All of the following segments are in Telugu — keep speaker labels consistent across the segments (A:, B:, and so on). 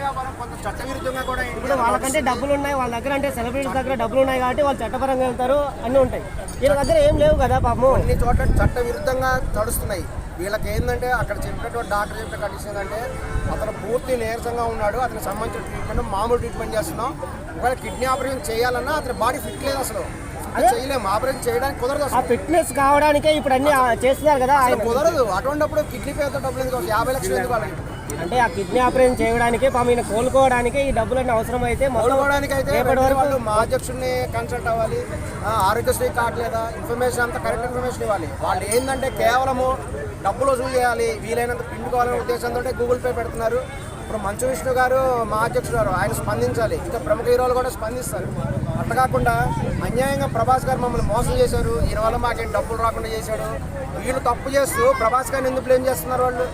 A: వ్యాపారం కొంత చట్టవిరుద్ధంగా కూడా
B: ఇప్పుడు వాళ్ళకంటే డబ్బులు ఉన్నాయి, వాళ్ళ దగ్గర అంటే సెలబ్రిటీస్ దగ్గర డబ్బులు ఉన్నాయి కాబట్టి వాళ్ళు చట్టపరంగా వెళ్తారు, అన్నీ ఉంటాయి. వీళ్ళ దగ్గర ఏం లేవు కదా పాపం.
A: అన్ని చోట్ల చట్టవిరుద్ధంగా నడుస్తున్నాయి. వీళ్ళకి ఏంటంటే అక్కడ చెప్పినటువంటి డాక్టర్ చెప్పిన కండిషన్ ఏంటంటే అతను పూర్తి నీరసంగా ఉన్నాడు, అతనికి సంబంధించిన ట్రీట్మెంట్ మామూలు ట్రీట్మెంట్ చేస్తున్నాం. ఒకవేళ కిడ్నీ ఆపరేషన్ చేయాలన్నా అతని బాడీ ఫిట్ లేదు, అసలు చేయలేము, ఆపరేషన్ చేయడానికి కుదరదు.
B: ఆ ఫిట్నెస్ కావడానికే ఇప్పుడు అన్ని చేస్తున్నారు కదా,
A: కుదరదు. అటువంటిప్పుడు కిడ్నీ పేరుతో డబ్బులు ఎందుకు, 50 లక్షలు ఎందుకు వాళ్ళకి?
B: అంటే ఆ కిడ్నీ ఆపరేషన్ చేయడానికి పాపం ఈయన కోలుకోవడానికి ఈ డబ్బులన్నీ అవసరం అయితే
A: కోలుకోవడానికి అయితే వాళ్ళు మా అధ్యక్షుడిని కన్సల్ట్ అవ్వాలి, ఆరోగ్యశ్రీ కార్డు లేదా ఇన్ఫర్మేషన్ అంతా కరెక్ట్ ఇన్ఫర్మేషన్ ఇవ్వాలి. వాళ్ళు ఏంటంటే కేవలము డబ్బులు వసూలు చేయాలి, వీలైనంత పిండుకోవాలనే ఉద్దేశంతో గూగుల్ పే పెడుతున్నారు. ఇప్పుడు మంచు విష్ణు గారు మా అధ్యక్షుడు గారు ఆయన స్పందించాలి, ఇంకా ప్రముఖ హీరోలు కూడా స్పందిస్తారు. అట్లా కాకుండా అన్యాయంగా ప్రభాస్ గారు మమ్మల్ని మోసం చేశారు, ఈయన వల్ల మాకేం డబ్బులు రాకుండా చేశాడు, వీళ్ళు తప్పు చేస్తూ ప్రభాస్ గారిని ఎందుకు బ్లేమ్ చేస్తున్నారు వాళ్ళు?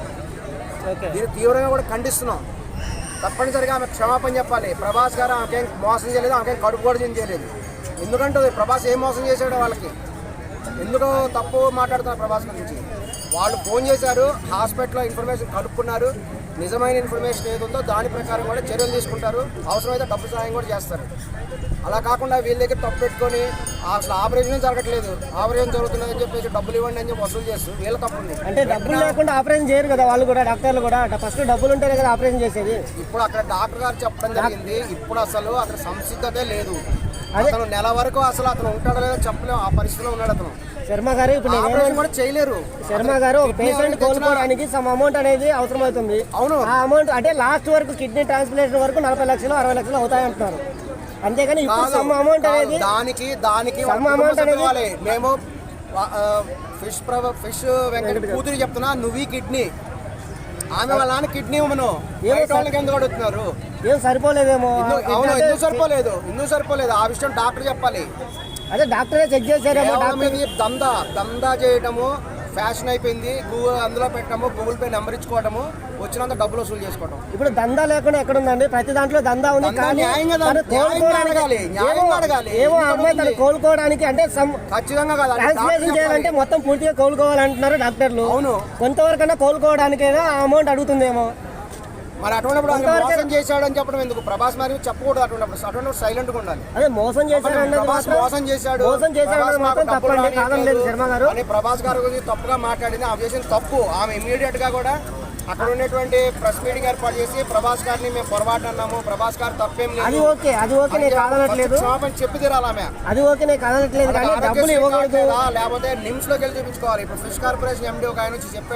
A: దీన్ని తీవ్రంగా కూడా ఖండిస్తున్నాం. తప్పనిసరిగా ఆమె క్షమాపణ చెప్పాలి. ప్రభాస్ గారు ఆమెకేం మోసం చేయలేదు, ఆమెకేం కడుపు కూడా చేయలేదు. ఎందుకంటే ప్రభాస్ ఏం మోసం చేశాడో వాళ్ళకి ఎందుకు తప్పు మాట్లాడుతున్నారు ప్రభాస్ గురించి? వాళ్ళు ఫోన్ చేశారు, హాస్పిటల్లో ఇన్ఫర్మేషన్ కనుక్కున్నారు, నిజమైన ఇన్ఫర్మేషన్ ఏదుందో దాని ప్రకారం కూడా చర్యలు తీసుకుంటారు, అవసరమైతే డబ్బు సహాయం కూడా చేస్తారు. అలా కాకుండా వీళ్ళ దగ్గర తప్పు పెట్టుకొని అసలు ఆపరేషన్ జరగట్లేదు, ఆపరేషన్ జరుగుతుందని చెప్పేసి డబ్బులు ఇవ్వండి అని చెప్పి వసూలు చేస్తారు. వీళ్ళ తప్పు ఉంది.
B: అంటే డబ్బులు లేకుండా ఆపరేషన్ చేయరు కదా వాళ్ళు కూడా, డాక్టర్లు కూడా ఫస్ట్ డబ్బులు ఉంటేనే కదా ఆపరేషన్ చేసేది.
A: ఇప్పుడు అక్కడ డాక్టర్ గారు చెప్పడం జరిగింది, ఇప్పుడు అసలు అతను సంసిద్ధతే లేదు. అతను నెల వరకు అసలు అతను ఉంటాడో లేదో చెప్పలేము, ఆ పరిస్థితిలో ఉన్నాడు అతను.
B: శర్మ గారు ఇప్పుడు
A: కూడా చేయలేరు.
B: శర్మ గారు ఒక పేషెంట్ కోలుకోవడానికి సమ్ అమౌంట్ అనేది అవసరం అవుతుంది.
A: అవును,
B: ఆ అమౌంట్ అంటే లాస్ట్ వరకు కిడ్నీ ట్రాన్స్ప్లాంటేషన్ వరకు 40 లక్షలు 60 లక్షలు అవుతాయి అంటున్నారు. అంతేగాని ఇప్పుడు సమ్ అమౌంట్ అనేది
A: దానికి
B: సమ్ అమౌంట్ అనేది
A: మేము ఫిష్ వెంకట కూతురు చెప్తున్నా, నువ్వు కిడ్నీ ఆమె వాళ్ళ నాన్న కిడ్నీ ఇవ్వను, వాళ్ళకి ఎందుకు అడుగుతున్నారు?
B: ఏం సరిపోలేదేమో.
A: అవును, ఎందుకు సరిపోలేదు ఆ విషయం డాక్టర్ చెప్పాలి.
B: అదే డాక్టరే చెక్ చేశారేమో.
A: దందా చేయటము ఫ్యాషన్ అయిపోయింది, అందులో పెట్టడము, గూగుల్ పే నెంబర్ ఇచ్చుకోవడము, వచ్చినంత డబ్బులు వసూలు చేసుకోవడం.
B: ఇప్పుడు దందా లేకుండా ఎక్కడ ఉందండి? ప్రతి దాంట్లో దందా ఉంది. ఏమో అమ్మాయి తను కోలుకోవడానికి అంటే
A: ఖచ్చితంగా
B: ట్రాన్స్లేషన్ చేయాలంటే మొత్తం పూర్తిగా కోలుకోవాలంటున్నారు డాక్టర్లు.
A: అవును,
B: కొంతవరకైనా కోలుకోవడానికైనా ఆ అమౌంట్ అడుగుతుందేమో.
A: మరి అటువంటిప్పుడు మోసం చేశాడు అని చెప్పడం ఎందుకు? ప్రభాస్ మరి చెప్పకూడదు. అటువంటిప్పుడు సైలెంట్ గా ఉండాలి.
B: అదే మోసం చేశాడు,
A: మోసం చేశాడు
B: మాత్రం తప్పండి, కాదనలేదు శర్మ గారు.
A: అని ప్రభాస్ గారి గురించి తప్పుగా మాట్లాడింది, ఆమె చేసిన తప్పు. ఆమె ఇమ్మీడియట్ గా కూడా అక్కడ ఉన్నటువంటి ప్రెస్ మీటింగ్ ఏర్పాటు చేసి ప్రభాస్ గారిని మేము పొరపాటు అన్నాము, ప్రభాస్ గారు తప్పేం లేదు,
B: అది ఓకే నేను కాదనట్లేదు,
A: చెప్పి తీరాలి ఆమె.
B: అది ఓకే నేను కాదనట్లేదు, కానీ డబ్బులు ఇవ్వకూడదు.
A: లేకపోతే నిమ్స్ లోకి వెళ్ళి చూపించుకోవాలి. ఇప్పుడు ఫిష్ కార్పొరేషన్ ఎండి ఒక ఆయన వచ్చి చెప్పాడు.